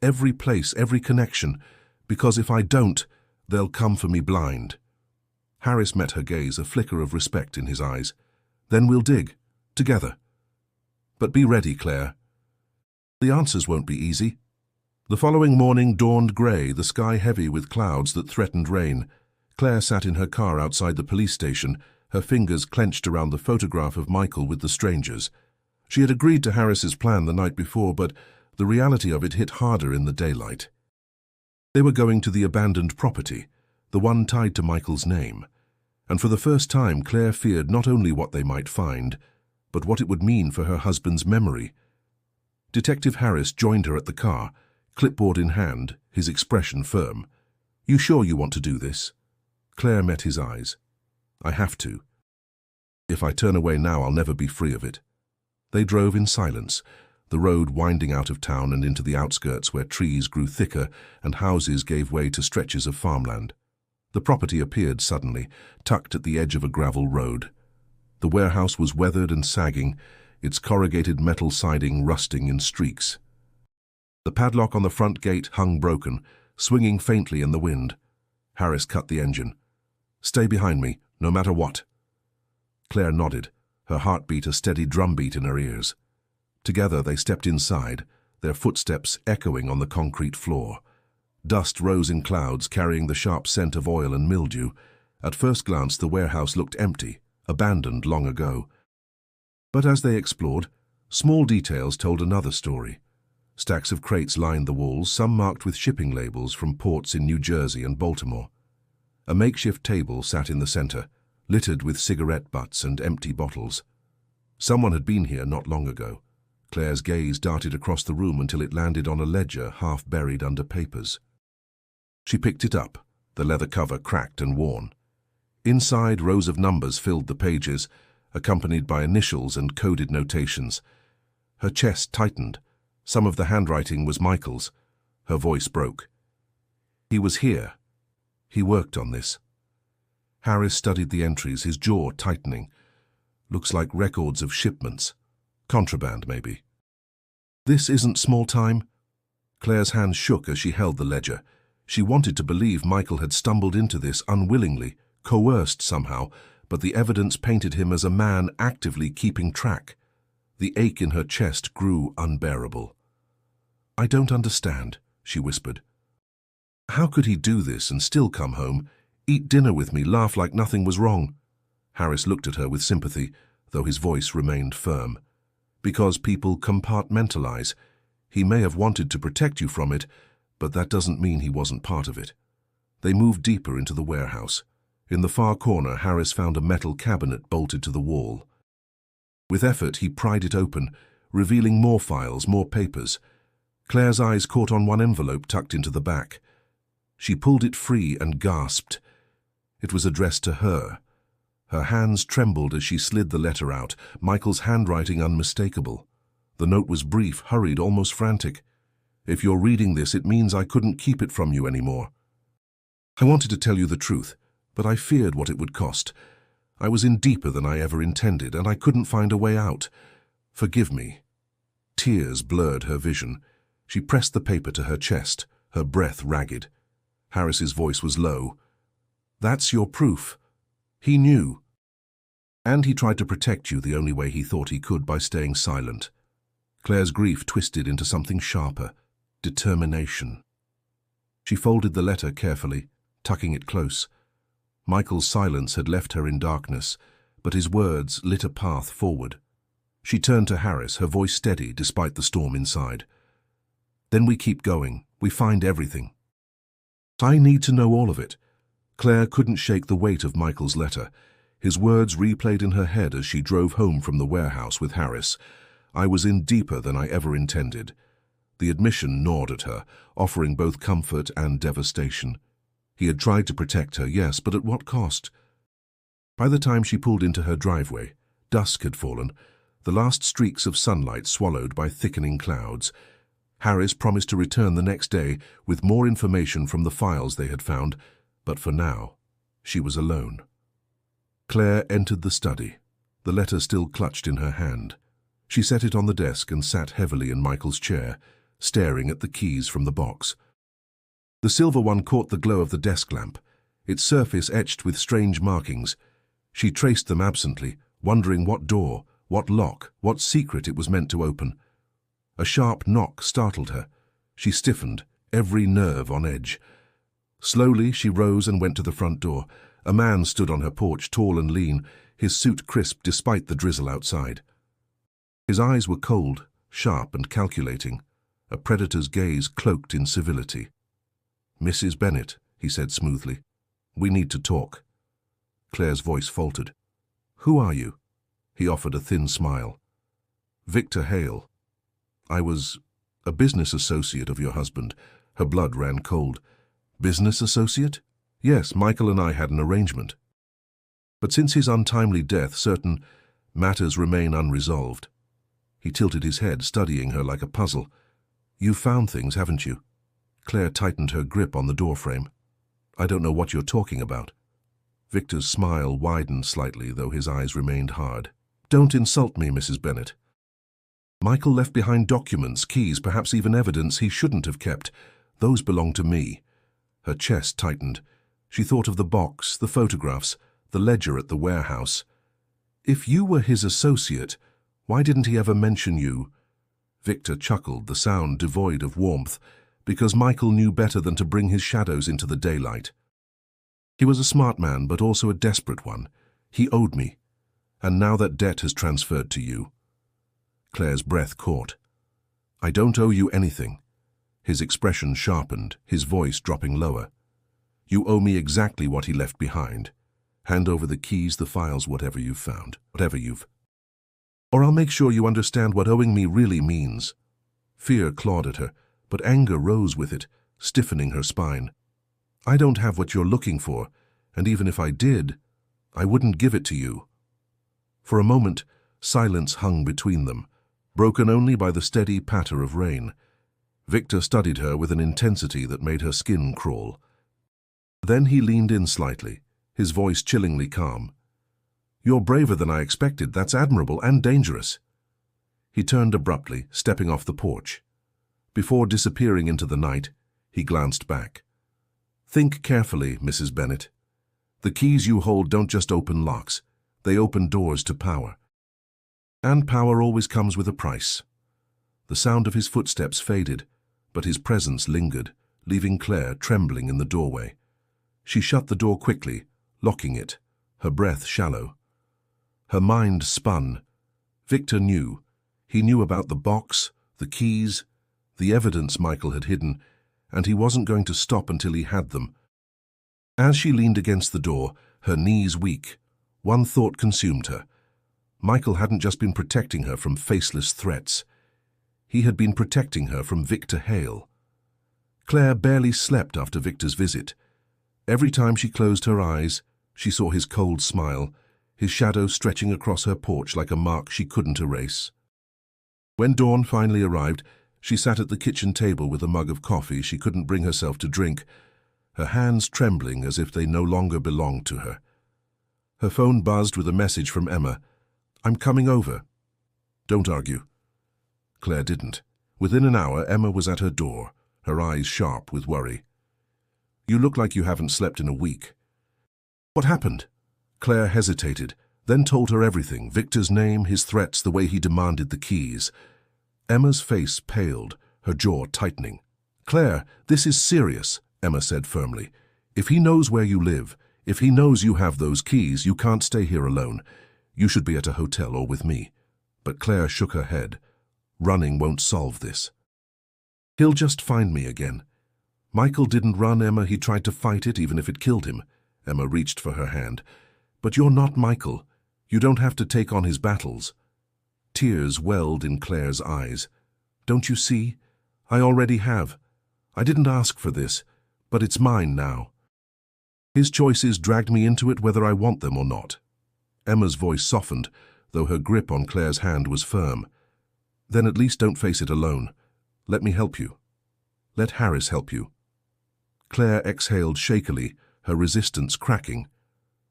Every place, every connection, because if I don't, they'll come for me blind." Harris met her gaze, a flicker of respect in his eyes. "Then we'll dig, together. But be ready, Claire. The answers won't be easy." The following morning dawned grey, the sky heavy with clouds that threatened rain. Claire sat in her car outside the police station, her fingers clenched around the photograph of Michael with the strangers. She had agreed to Harris's plan the night before, but the reality of it hit harder in the daylight. They were going to the abandoned property, the one tied to Michael's name. And for the first time, Claire feared not only what they might find, but what it would mean for her husband's memory. Detective Harris joined her at the car, clipboard in hand, his expression firm. "You sure you want to do this?" Claire met his eyes. "I have to. If I turn away now, I'll never be free of it." They drove in silence, the road winding out of town and into the outskirts where trees grew thicker and houses gave way to stretches of farmland. The property appeared suddenly, tucked at the edge of a gravel road. The warehouse was weathered and sagging, its corrugated metal siding rusting in streaks. The padlock on the front gate hung broken, swinging faintly in the wind. Harris cut the engine. "Stay behind me, no matter what." Claire nodded, her heartbeat a steady drumbeat in her ears. Together they stepped inside, their footsteps echoing on the concrete floor. Dust rose in clouds, carrying the sharp scent of oil and mildew. At first glance, the warehouse looked empty, abandoned long ago. But as they explored, small details told another story. Stacks of crates lined the walls, some marked with shipping labels from ports in New Jersey and Baltimore. A makeshift table sat in the center, littered with cigarette butts and empty bottles. Someone had been here not long ago. Claire's gaze darted across the room until it landed on a ledger half buried under papers. She picked it up, the leather cover cracked and worn. Inside, rows of numbers filled the pages, accompanied by initials and coded notations. Her chest tightened. Some of the handwriting was Michael's. Her voice broke. "He was here. He worked on this." Harris studied the entries, his jaw tightening. "Looks like records of shipments. Contraband, maybe." "This isn't small time." Claire's hands shook as she held the ledger. She wanted to believe Michael had stumbled into this unwillingly, coerced somehow, but the evidence painted him as a man actively keeping track. The ache in her chest grew unbearable. "I don't understand," she whispered. "How could he do this and still come home, eat dinner with me, laugh like nothing was wrong?" Harris looked at her with sympathy, though his voice remained firm. "Because people compartmentalize. He may have wanted to protect you from it, but that doesn't mean he wasn't part of it." They moved deeper into the warehouse. In the far corner, Harris found a metal cabinet bolted to the wall. With effort, he pried it open, revealing more files, more papers. Claire's eyes caught on one envelope tucked into the back. She pulled it free and gasped. It was addressed to her. Her hands trembled as she slid the letter out, Michael's handwriting unmistakable. The note was brief, hurried, almost frantic. "If you're reading this, it means I couldn't keep it from you anymore. I wanted to tell you the truth, but I feared what it would cost. I was in deeper than I ever intended, and I couldn't find a way out. Forgive me." Tears blurred her vision. She pressed the paper to her chest, her breath ragged. Harris's voice was low. "That's your proof. He knew. And he tried to protect you the only way he thought he could, by staying silent." Claire's grief twisted into something sharper, determination. She folded the letter carefully, tucking it close. Michael's silence had left her in darkness, but his words lit a path forward. She turned to Harris, her voice steady despite the storm inside. "Then we keep going. We find everything." "I need to know all of it." Claire couldn't shake the weight of Michael's letter. His words replayed in her head as she drove home from the warehouse with Harris. "I was in deeper than I ever intended." The admission gnawed at her, offering both comfort and devastation. He had tried to protect her, yes, but at what cost? By the time she pulled into her driveway, dusk had fallen, the last streaks of sunlight swallowed by thickening clouds. Harris promised to return the next day with more information from the files they had found, but for now, she was alone. Claire entered the study, the letter still clutched in her hand. She set it on the desk and sat heavily in Michael's chair, staring at the keys from the box. The silver one caught the glow of the desk lamp, its surface etched with strange markings. She traced them absently, wondering what door, what lock, what secret it was meant to open. A sharp knock startled her. She stiffened, every nerve on edge. Slowly she rose and went to the front door. A man stood on her porch, tall and lean, his suit crisp despite the drizzle outside. His eyes were cold, sharp and calculating, a predator's gaze cloaked in civility. "Mrs. Bennet," he said smoothly, "we need to talk." Claire's voice faltered. "Who are you?" He offered a thin smile. "Victor Hale. I was a business associate of your husband." Her blood ran cold. "Business associate?" "Yes, Michael and I had an arrangement. But since his untimely death, certain matters remain unresolved." He tilted his head, studying her like a puzzle. "You've found things, haven't you?" Claire tightened her grip on the doorframe. "I don't know what you're talking about." Victor's smile widened slightly, though his eyes remained hard. "Don't insult me, Mrs. Bennet. Michael left behind documents, keys, perhaps even evidence he shouldn't have kept. Those belong to me." Her chest tightened. She thought of the box, the photographs, the ledger at the warehouse. "If you were his associate, why didn't he ever mention you?" Victor chuckled, the sound devoid of warmth, "Because Michael knew better than to bring his shadows into the daylight. He was a smart man, but also a desperate one. He owed me, and now that debt has transferred to you." Claire's breath caught. "I don't owe you anything." His expression sharpened, his voice dropping lower. "You owe me exactly what he left behind. Hand over the keys, the files, whatever you've found, or I'll make sure you understand what owing me really means." Fear clawed at her, but anger rose with it, stiffening her spine. "I don't have what you're looking for, and even if I did, I wouldn't give it to you." For a moment, silence hung between them, broken only by the steady patter of rain. Victor studied her with an intensity that made her skin crawl. Then he leaned in slightly, his voice chillingly calm. "You're braver than I expected. That's admirable and dangerous." He turned abruptly, stepping off the porch. Before disappearing into the night, he glanced back. "Think carefully, Mrs. Bennet. The keys you hold don't just open locks. They open doors to power. And power always comes with a price." The sound of his footsteps faded, but his presence lingered, leaving Claire trembling in the doorway. She shut the door quickly, locking it, her breath shallow. Her mind spun. Victor knew. He knew about the box, the keys, the evidence Michael had hidden, and he wasn't going to stop until he had them. As she leaned against the door, her knees weak, one thought consumed her. Michael hadn't just been protecting her from faceless threats. He had been protecting her from Victor Hale. Claire barely slept after Victor's visit. Every time she closed her eyes, she saw his cold smile, his shadow stretching across her porch like a mark she couldn't erase. When dawn finally arrived, she sat at the kitchen table with a mug of coffee she couldn't bring herself to drink, her hands trembling as if they no longer belonged to her. Her phone buzzed with a message from Emma. "I'm coming over." "Don't argue." Claire didn't. Within an hour, Emma was at her door, her eyes sharp with worry. "You look like you haven't slept in a week." "What happened?" Claire hesitated, then told her everything, Victor's name, his threats, the way he demanded the keys. Emma's face paled, her jaw tightening. "Claire, this is serious," Emma said firmly. "If he knows where you live, If he knows you have those keys, you can't stay here alone. You should be at a hotel or with me. But Claire shook her head. Running won't solve this. He'll just find me again. Michael didn't run, Emma. He tried to fight it, even if it killed him. Emma reached for her hand. But you're not Michael. You don't have to take on his battles. Tears welled in Claire's eyes. Don't you see? I already have. I didn't ask for this, but it's mine now. His choices dragged me into it whether I want them or not. Emma's voice softened, though her grip on Claire's hand was firm. Then at least don't face it alone. Let me help you. Let Harris help you. Claire exhaled shakily, her resistance cracking.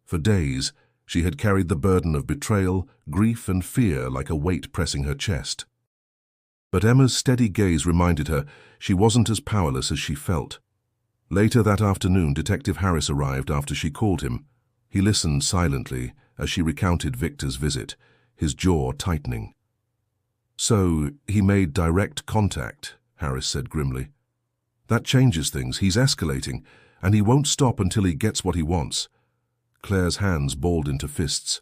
For days, she had carried the burden of betrayal, grief and fear like a weight pressing her chest. But Emma's steady gaze reminded her she wasn't as powerless as she felt. Later that afternoon, Detective Harris arrived after she called him. He listened silently as she recounted Victor's visit, his jaw tightening. So, he made direct contact, Harris said grimly. That changes things. He's escalating, and he won't stop until he gets what he wants. Claire's hands balled into fists.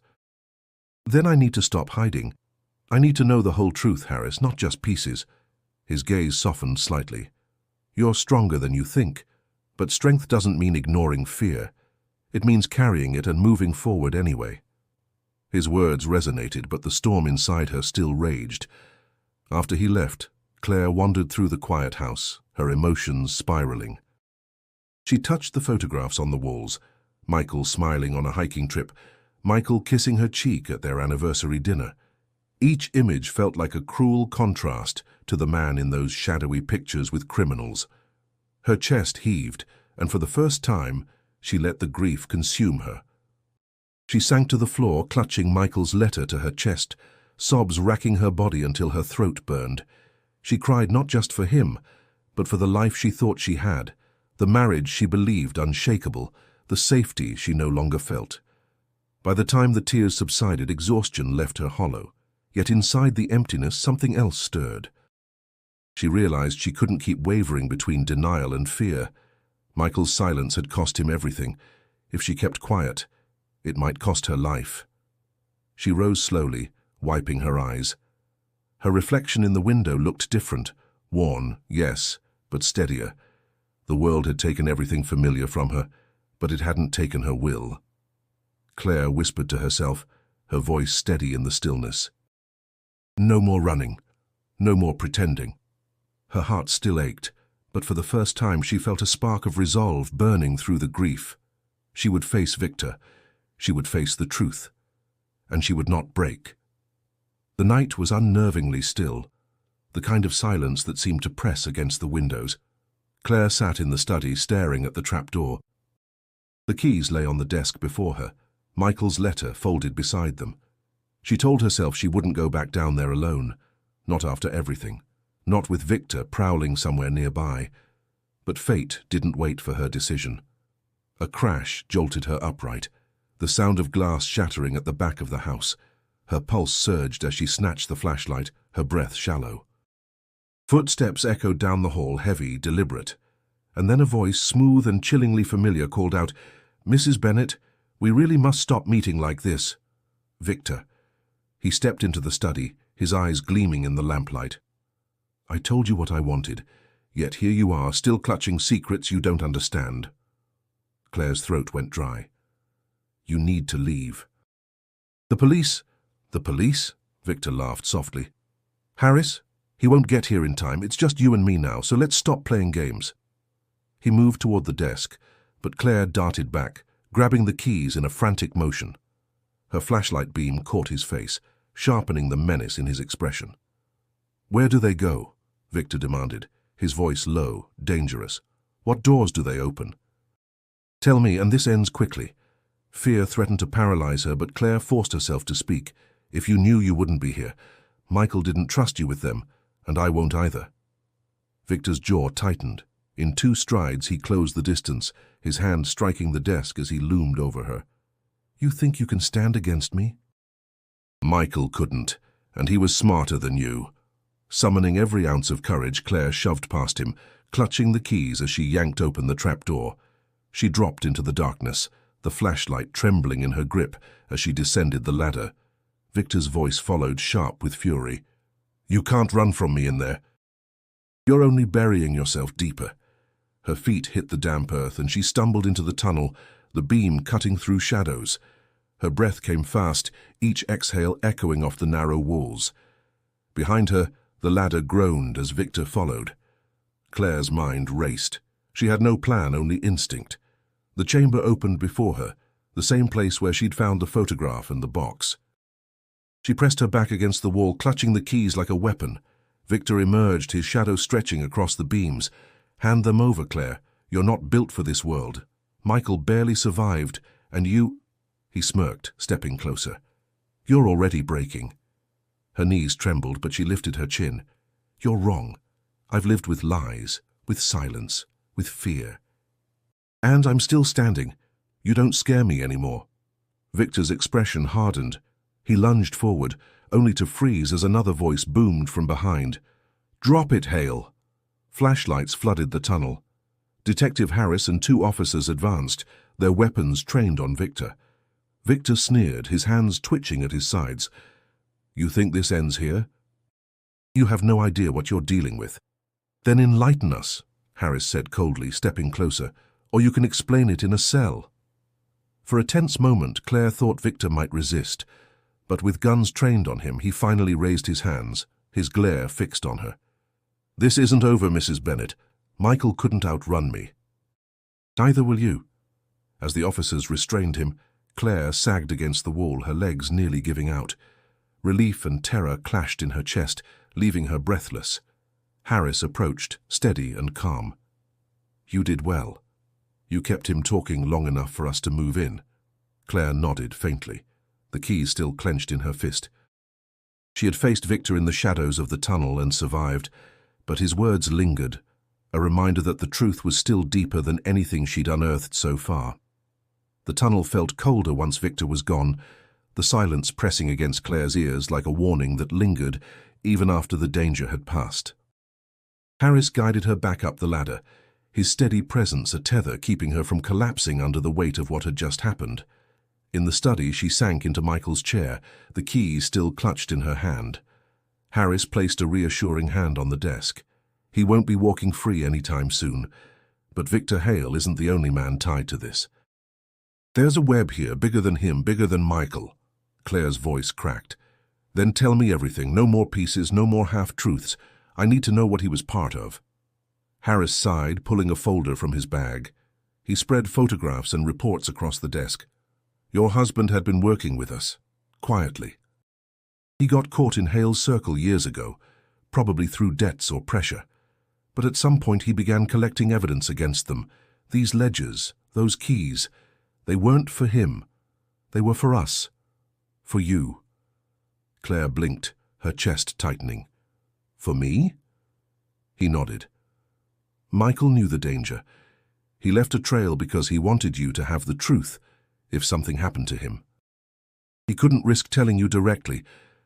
Then I need to stop hiding. I need to know the whole truth, Harris, not just pieces. His gaze softened slightly. You're stronger than you think, but strength doesn't mean ignoring fear. It means carrying it and moving forward anyway. His words resonated, but the storm inside her still raged. After he left, Claire wandered through the quiet house, her emotions spiraling. She touched the photographs on the walls, Michael smiling on a hiking trip, Michael kissing her cheek at their anniversary dinner. Each image felt like a cruel contrast to the man in those shadowy pictures with criminals. Her chest heaved, and for the first time, she let the grief consume her. She sank to the floor, clutching Michael's letter to her chest, sobs racking her body until her throat burned. She cried not just for him, but for the life she thought she had, the marriage she believed unshakable, the safety she no longer felt. By the time the tears subsided, exhaustion left her hollow. Yet inside the emptiness, something else stirred. She realized she couldn't keep wavering between denial and fear. Michael's silence had cost him everything. If she kept quiet, it might cost her life. She rose slowly, wiping her eyes. Her reflection in the window looked different, worn, yes, but steadier. The world had taken everything familiar from her, but it hadn't taken her will. Claire whispered to herself, her voice steady in the stillness. No more running. No more pretending. Her heart still ached, but for the first time she felt a spark of resolve burning through the grief. She would face Victor. She would face the truth. And she would not break. The night was unnervingly still, the kind of silence that seemed to press against the windows. Claire sat in the study, staring at the trapdoor. The keys lay on the desk before her, Michael's letter folded beside them. She told herself she wouldn't go back down there alone, not after everything, not with Victor prowling somewhere nearby. But fate didn't wait for her decision. A crash jolted her upright, the sound of glass shattering at the back of the house. Her pulse surged as she snatched the flashlight, her breath shallow. Footsteps echoed down the hall, heavy, deliberate, and then a voice, smooth and chillingly familiar, called out, "Mrs. Bennet, we really must stop meeting like this." Victor. He stepped into the study, his eyes gleaming in the lamplight. "I told you what I wanted, yet here you are, still clutching secrets you don't understand." Claire's throat went dry. "You need to leave." "The police." "The police?" Victor laughed softly. "Harris, he won't get here in time. It's just you and me now, so let's stop playing games." He moved toward the desk, but Claire darted back, grabbing the keys in a frantic motion. Her flashlight beam caught his face, sharpening the menace in his expression. "Where do they go?" Victor demanded, his voice low, dangerous. "What doors do they open?" "Tell me, and this ends quickly." Fear threatened to paralyze her, but Claire forced herself to speak. "If you knew, you wouldn't be here. Michael didn't trust you with them, and I won't either." Victor's jaw tightened. In 2 strides, he closed the distance, his hand striking the desk as he loomed over her. "You think you can stand against me?" "Michael couldn't, and he was smarter than you." Summoning every ounce of courage, Claire shoved past him, clutching the keys as she yanked open the trapdoor. She dropped into the darkness, the flashlight trembling in her grip as she descended the ladder. Victor's voice followed, sharp with fury. "You can't run from me in there. You're only burying yourself deeper." Her feet hit the damp earth and she stumbled into the tunnel, the beam cutting through shadows. Her breath came fast, each exhale echoing off the narrow walls. Behind her, the ladder groaned as Victor followed. Claire's mind raced. She had no plan, only instinct. The chamber opened before her, the same place where she'd found the photograph and the box. She pressed her back against the wall, clutching the keys like a weapon. Victor emerged, his shadow stretching across the beams. "Hand them over, Claire. You're not built for this world. Michael barely survived, and you—" He smirked, stepping closer. "You're already breaking." Her knees trembled, but she lifted her chin. "You're wrong. I've lived with lies, with silence, with fear. And I'm still standing. You don't scare me anymore." Victor's expression hardened. He lunged forward, only to freeze as another voice boomed from behind. "Drop it, Hale!" Flashlights flooded the tunnel. Detective Harris and 2 officers advanced, their weapons trained on Victor. Victor sneered, his hands twitching at his sides. "You think this ends here? You have no idea what you're dealing with." "Then enlighten us," Harris said coldly, stepping closer, "or you can explain it in a cell." For a tense moment, Claire thought Victor might resist, but with guns trained on him, he finally raised his hands, his glare fixed on her. "This isn't over, Mrs. Bennett. Michael couldn't outrun me. Neither will you." As the officers restrained him, Claire sagged against the wall, her legs nearly giving out. Relief and terror clashed in her chest, leaving her breathless. Harris approached, steady and calm. "You did well. You kept him talking long enough for us to move in." Claire nodded faintly, the keys still clenched in her fist. She had faced Victor in the shadows of the tunnel and survived, but his words lingered, a reminder that the truth was still deeper than anything she'd unearthed so far. The tunnel felt colder once Victor was gone, the silence pressing against Claire's ears like a warning that lingered even after the danger had passed. Harris guided her back up the ladder, his steady presence a tether keeping her from collapsing under the weight of what had just happened. In the study, she sank into Michael's chair, the keys still clutched in her hand. Harris placed a reassuring hand on the desk. He won't be walking free anytime soon, but Victor Hale isn't the only man tied to this. "There's a web here, bigger than him, bigger than Michael." Claire's voice cracked. "Then tell me everything, no more pieces, no more half-truths. I need to know what he was part of." Harris sighed, pulling a folder from his bag. He spread photographs and reports across the desk. "Your husband had been working with us, quietly. He got caught in Hale's circle years ago, probably through debts or pressure. But at some point he began collecting evidence against them. These ledgers, those keys, they weren't for him. They were for us. For you." Claire blinked, her chest tightening. "For me?" He nodded. "Michael knew the danger. He left a trail because he wanted you to have the truth if something happened to him. He couldn't risk telling you directly,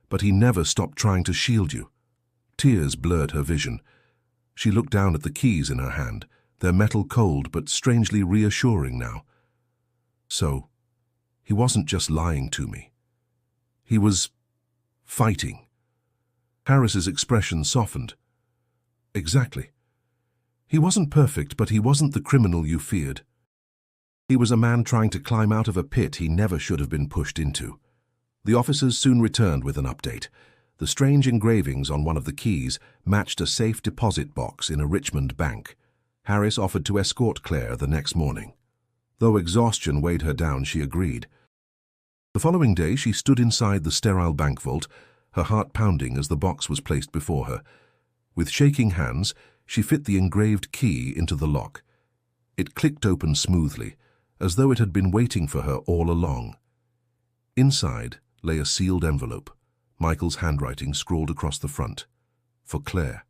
but he never stopped trying to shield you." Tears blurred her vision. She looked down at the keys in her hand, their metal cold but strangely reassuring now. "So, he wasn't just lying to me. He was fighting." Harris's expression softened. "Exactly. He wasn't perfect, but he wasn't the criminal you feared. He was a man trying to climb out of a pit he never should have been pushed into." The officers soon returned with an update. The strange engravings on one of the keys matched a safe deposit box in a Richmond bank. Harris offered to escort Claire the next morning. Though exhaustion weighed her down, she agreed. The following day, she stood inside the sterile bank vault, her heart pounding as the box was placed before her. With shaking hands, she fit the engraved key into the lock. It clicked open smoothly, as though it had been waiting for her all along. Inside lay a sealed envelope, Michael's handwriting scrawled across the front. "For Claire."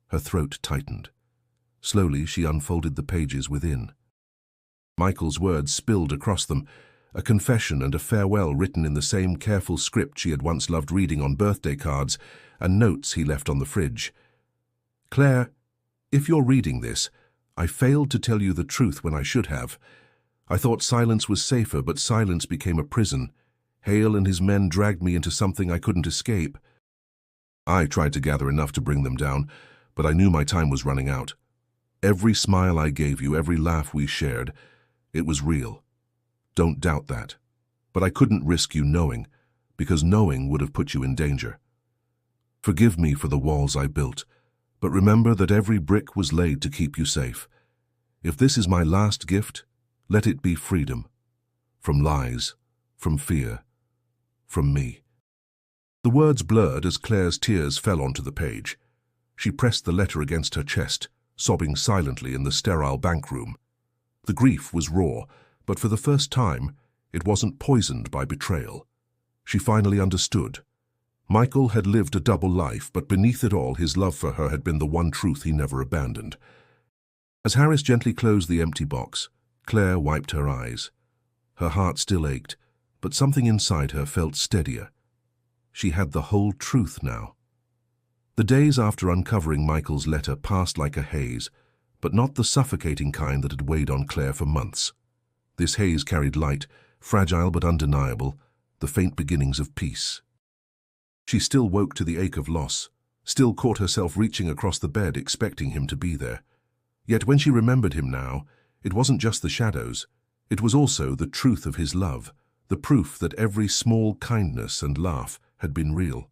Her throat tightened. Slowly, she unfolded the pages within. Michael's words spilled across them, a confession and a farewell written in the same careful script she had once loved reading on birthday cards, and notes he left on the fridge. "Claire, if you're reading this, I failed to tell you the truth when I should have. I thought silence was safer, but silence became a prison. Hale and his men dragged me into something I couldn't escape. I tried to gather enough to bring them down, but I knew my time was running out. Every smile I gave you, every laugh we shared, it was real. Don't doubt that. But I couldn't risk you knowing, because knowing would have put you in danger. Forgive me for the walls I built, but remember that every brick was laid to keep you safe. If this is my last gift, let it be freedom. From lies, from fear, from me. The words blurred as Claire's tears fell onto the page. She pressed the letter against her chest, sobbing silently in the sterile bank room. The grief was raw, but for the first time, it wasn't poisoned by betrayal. She finally understood. Michael had lived a double life, but beneath it all, his love for her had been the one truth he never abandoned. As Harris gently closed the empty box, Claire wiped her eyes. Her heart still ached, but something inside her felt steadier. She had the whole truth now. The days after uncovering Michael's letter passed like a haze, but not the suffocating kind that had weighed on Claire for months. This haze carried light, fragile but undeniable, the faint beginnings of peace. She still woke to the ache of loss, still caught herself reaching across the bed expecting him to be there. Yet when she remembered him now, it wasn't just the shadows, it was also the truth of his love, the proof that every small kindness and laugh had been real.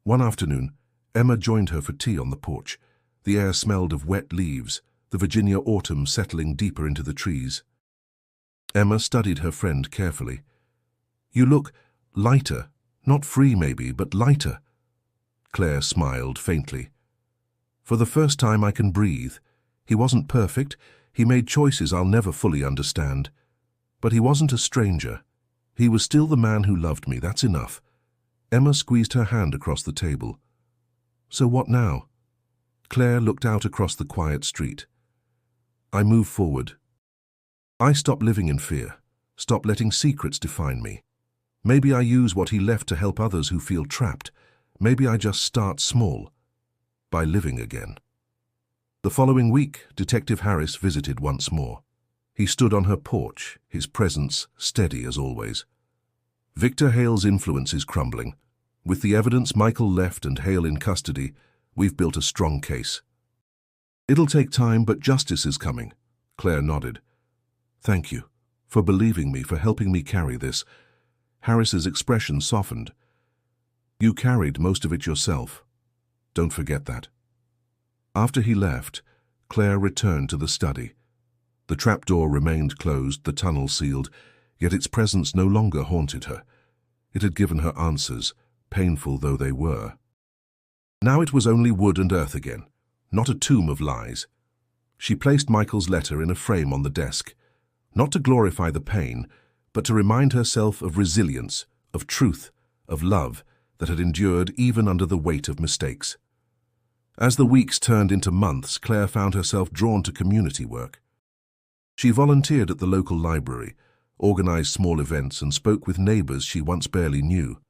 One afternoon, Emma joined her for tea on the porch. The air smelled of wet leaves, the Virginia autumn settling deeper into the trees. Emma studied her friend carefully. "You look lighter, not free maybe, but lighter." Claire smiled faintly. "For the first time I can breathe. He wasn't perfect, he made choices I'll never fully understand. But he wasn't a stranger. He was still the man who loved me, that's enough." Emma squeezed her hand across the table. "So what now?" Claire looked out across the quiet street. "I move forward. I stop living in fear, stop letting secrets define me. Maybe I use what he left to help others who feel trapped. Maybe I just start small, by living again." The following week, Detective Harris visited once more. He stood on her porch, his presence steady as always. "Victor Hale's influence is crumbling. With the evidence Michael left and Hale in custody, we've built a strong case." "It'll take time, but justice is coming." Claire nodded. "Thank you for believing me, for helping me carry this." Harris's expression softened. "You carried most of it yourself. Don't forget that." After he left, Claire returned to the study. The trapdoor remained closed, the tunnel sealed, yet its presence no longer haunted her. It had given her answers, painful though they were. Now it was only wood and earth again, not a tomb of lies. She placed Michael's letter in a frame on the desk, not to glorify the pain, but to remind herself of resilience, of truth, of love that had endured even under the weight of mistakes. As the weeks turned into months, Claire found herself drawn to community work. She volunteered at the local library, organized small events, and spoke with neighbors she once barely knew.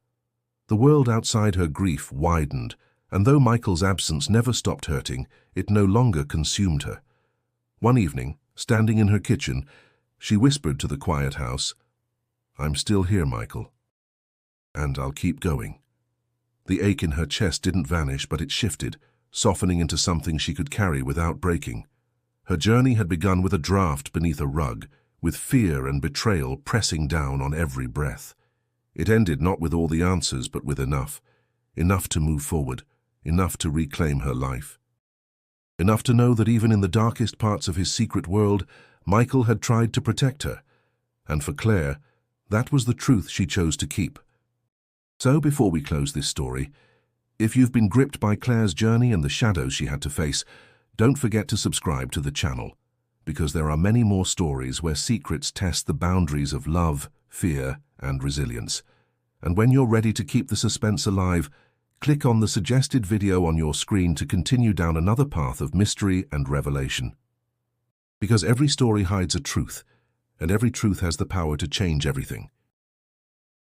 The world outside her grief widened, and though Michael's absence never stopped hurting, it no longer consumed her. One evening, standing in her kitchen, she whispered to the quiet house, "I'm still here, Michael. And I'll keep going." The ache in her chest didn't vanish, but it shifted, softening into something she could carry without breaking. Her journey had begun with a draft beneath a rug, with fear and betrayal pressing down on every breath. It ended not with all the answers, but with enough. Enough to move forward, enough to reclaim her life. Enough to know that even in the darkest parts of his secret world, Michael had tried to protect her. And for Claire, that was the truth she chose to keep. So before we close this story, if you've been gripped by Claire's journey and the shadows she had to face, don't forget to subscribe to the channel, because there are many more stories where secrets test the boundaries of love, fear, and resilience. And when you're ready to keep the suspense alive, click on the suggested video on your screen to continue down another path of mystery and revelation. Because every story hides a truth, and every truth has the power to change everything.